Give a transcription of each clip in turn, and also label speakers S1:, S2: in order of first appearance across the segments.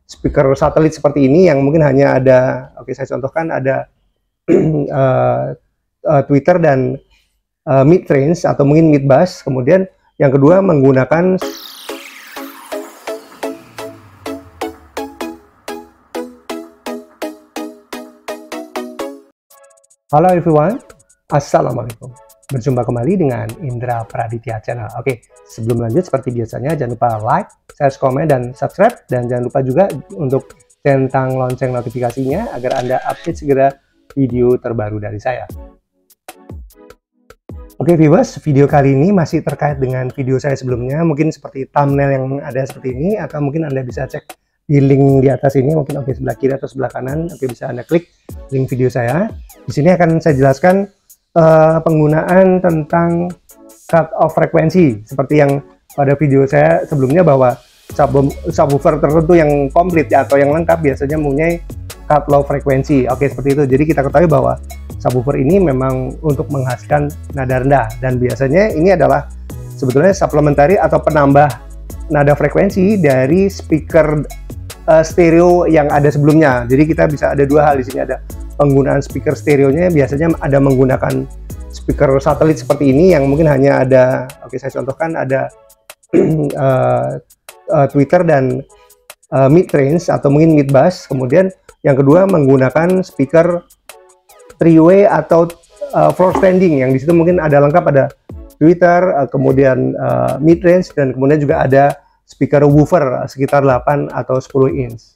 S1: speaker satelit seperti ini yang mungkin hanya ada, oke saya contohkan ada tweeter dan mid range atau mungkin mid bass. Kemudian yang kedua menggunakan Halo everyone, Assalamualaikum. Berjumpa kembali dengan Indra Praditya Channel. Oke, sebelum lanjut seperti biasanya jangan lupa like, share, komen, dan subscribe. Dan jangan lupa juga untuk centang lonceng notifikasinya agar Anda update segera video terbaru dari saya. Oke viewers, video kali ini masih terkait dengan video saya sebelumnya. Mungkin seperti thumbnail yang ada seperti ini, atau mungkin Anda bisa cek di link di atas ini, mungkin sebelah kiri atau sebelah kanan. Oke, bisa Anda klik link video saya. Di sini akan saya jelaskan penggunaan tentang cut off frekuensi seperti yang pada video saya sebelumnya, bahwa subwoofer tertentu yang komplit atau yang lengkap biasanya mempunyai cut low frekuensi. Oke, seperti itu. Jadi kita ketahui bahwa subwoofer ini memang untuk menghasilkan nada rendah, dan biasanya ini adalah sebetulnya supplementary atau penambah nada frekuensi dari speaker stereo yang ada sebelumnya. Jadi kita bisa ada dua hal di sini, ada penggunaan speaker stereonya, biasanya ada menggunakan speaker satelit seperti ini yang mungkin hanya ada, oke saya contohkan ada tweeter dan mid range atau mungkin mid bass. Kemudian yang kedua menggunakan speaker three-way atau floor standing, yang di situ mungkin ada lengkap, ada tweeter, kemudian mid range, dan kemudian juga ada speaker woofer sekitar 8 atau 10 inch.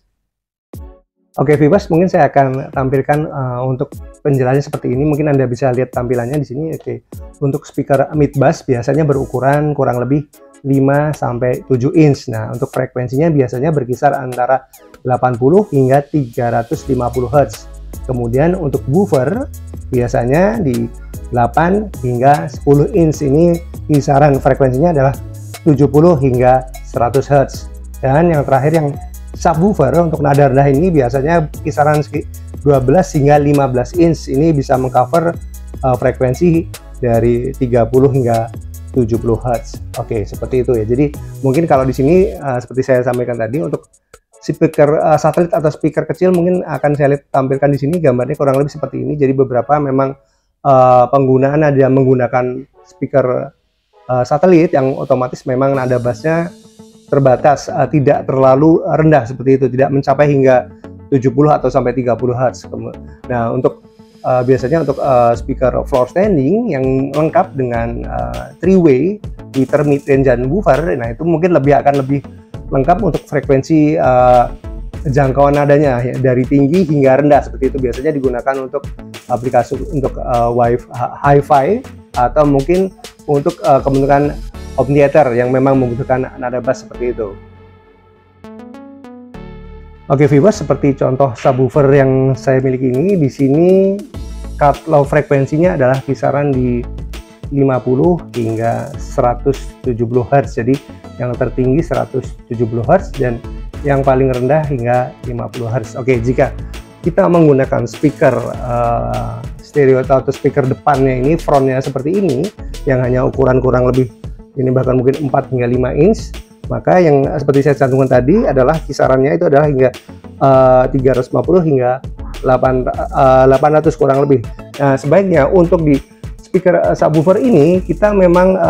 S1: Oke viewers, mungkin saya akan tampilkan untuk penjelasannya seperti ini. Mungkin Anda bisa lihat tampilannya di sini. Oke, untuk speaker mid bass biasanya berukuran kurang lebih 5 sampai 7 inch. Nah, untuk frekuensinya biasanya berkisar antara 80 hingga 350 Hz. Kemudian untuk woofer biasanya di 8 hingga 10 inch. Ini kisaran frekuensinya adalah 70 hingga 100 Hz. Dan yang terakhir yang subwoofer untuk nada rendah ini biasanya kisaran 12 hingga 15 inch. Ini bisa mengcover frekuensi dari 30 hingga 70 Hz. Oke, seperti itu ya. Jadi mungkin kalau di sini seperti saya sampaikan tadi, untuk speaker satelit atau speaker kecil mungkin akan saya tampilkan di sini gambarnya kurang lebih seperti ini. Jadi beberapa memang penggunaan ada menggunakan speaker satelit yang otomatis memang nada bassnya terbatas, tidak terlalu rendah seperti itu, tidak mencapai hingga 70 atau sampai 30 Hz. Nah, untuk biasanya untuk speaker floor standing yang lengkap dengan three-way, tweeter, mid range, dan woofer, nah itu mungkin akan lebih lengkap untuk frekuensi jangkauan nadanya ya, dari tinggi hingga rendah seperti itu. Biasanya digunakan untuk aplikasi untuk hi-fi atau mungkin untuk kebutuhan home theater yang memang membutuhkan nada bass seperti itu. Oke viewers, seperti contoh subwoofer yang saya miliki ini, di sini cut low frekuensinya adalah kisaran di 50 hingga 170 Hz. Jadi yang tertinggi 170 Hz dan yang paling rendah hingga 50 Hz. Oke, jika kita menggunakan speaker stereo atau speaker depannya ini, frontnya seperti ini, yang hanya ukuran kurang lebih ini bahkan mungkin 4 hingga 5 inch, maka yang seperti saya cantumkan tadi adalah kisarannya itu adalah hingga 350 hingga 800 kurang lebih. Nah, sebaiknya untuk di speaker subwoofer ini kita memang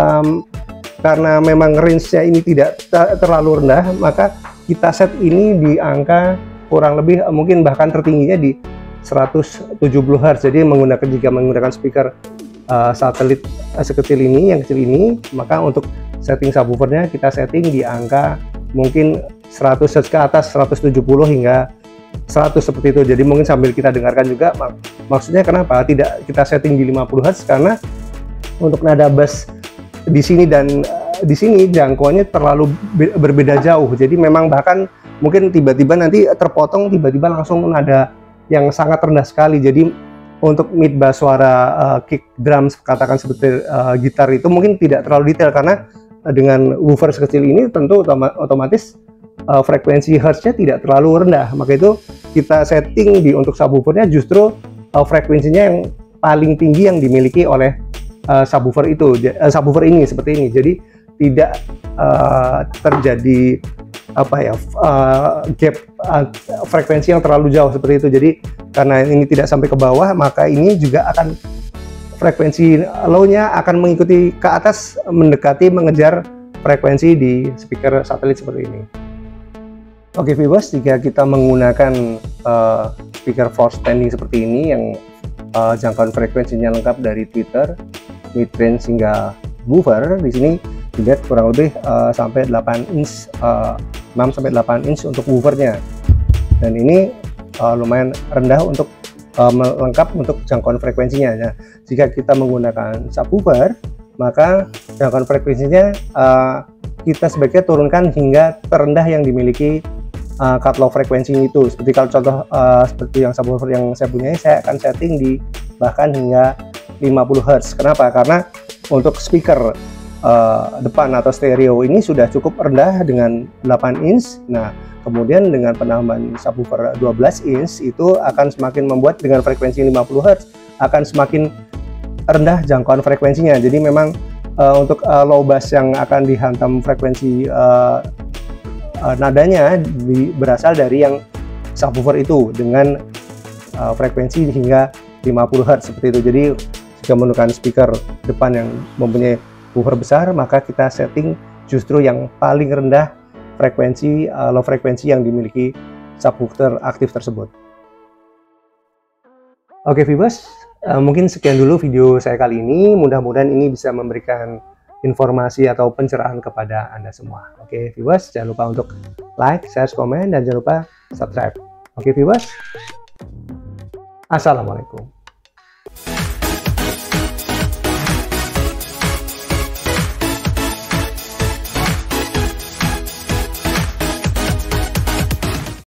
S1: karena memang range-nya ini tidak terlalu rendah, maka kita set ini di angka kurang lebih mungkin bahkan tertingginya di 170 Hz. Jadi jika menggunakan speaker satelit sekecil ini, yang kecil ini, maka untuk setting subwoofernya kita setting di angka mungkin 100 Hz ke atas, 170 hingga 100 seperti itu. Jadi mungkin sambil kita dengarkan juga, maksudnya kenapa tidak kita setting di 50 Hz, karena untuk nada bass di sini dan di sini jangkauannya terlalu berbeda jauh. Jadi memang bahkan mungkin tiba-tiba nanti terpotong, tiba-tiba langsung nada yang sangat rendah sekali. Jadi untuk mid bass, suara kick drums katakan seperti gitar itu mungkin tidak terlalu detail, karena dengan woofer sekecil ini tentu otomatis frekuensi hertznya tidak terlalu rendah. Maka itu kita setting untuk subwoofernya justru frekuensinya yang paling tinggi yang dimiliki oleh subwoofer itu, subwoofer ini seperti ini. Jadi tidak terjadi gap frekuensi yang terlalu jauh seperti itu. Jadi karena ini tidak sampai ke bawah, maka ini juga akan frekuensi low-nya akan mengikuti ke atas, mendekati, mengejar frekuensi di speaker satelit seperti ini. Oke viewers, jika kita menggunakan speaker force standing seperti ini yang jangkauan frekuensinya lengkap dari tweeter, mid-range hingga woofer, di sini dilihat kurang lebih sampai 8 inch, 6 sampai 8 inch untuk woofernya, dan ini lumayan rendah untuk lengkap untuk jangkauan frekuensinya. Nah, jika kita menggunakan subwoofer, maka jangkauan frekuensinya kita sebaiknya turunkan hingga terendah yang dimiliki cut low frekuensi itu. Seperti kalau contoh seperti yang subwoofer yang saya punya, saya akan setting di bahkan hingga 50 Hz. Kenapa? Karena untuk speaker depan atau stereo ini sudah cukup rendah dengan 8 inch. Nah, kemudian dengan penambahan subwoofer 12 inch itu akan semakin membuat dengan frekuensi 50 Hz akan semakin rendah jangkauan frekuensinya. Jadi memang untuk low bass yang akan dihantam frekuensi nadanya berasal dari yang subwoofer itu dengan frekuensi hingga 50 Hz seperti itu. Jadi jika menggunakan speaker depan yang mempunyai woofer besar, maka kita setting justru yang paling rendah frekuensi, low frekuensi yang dimiliki subwoofer aktif tersebut. Oke viewers, mungkin sekian dulu video saya kali ini. Mudah-mudahan ini bisa memberikan informasi atau pencerahan kepada Anda semua. Oke viewers, jangan lupa untuk like, share, komen, dan jangan lupa subscribe. Oke viewers, assalamualaikum.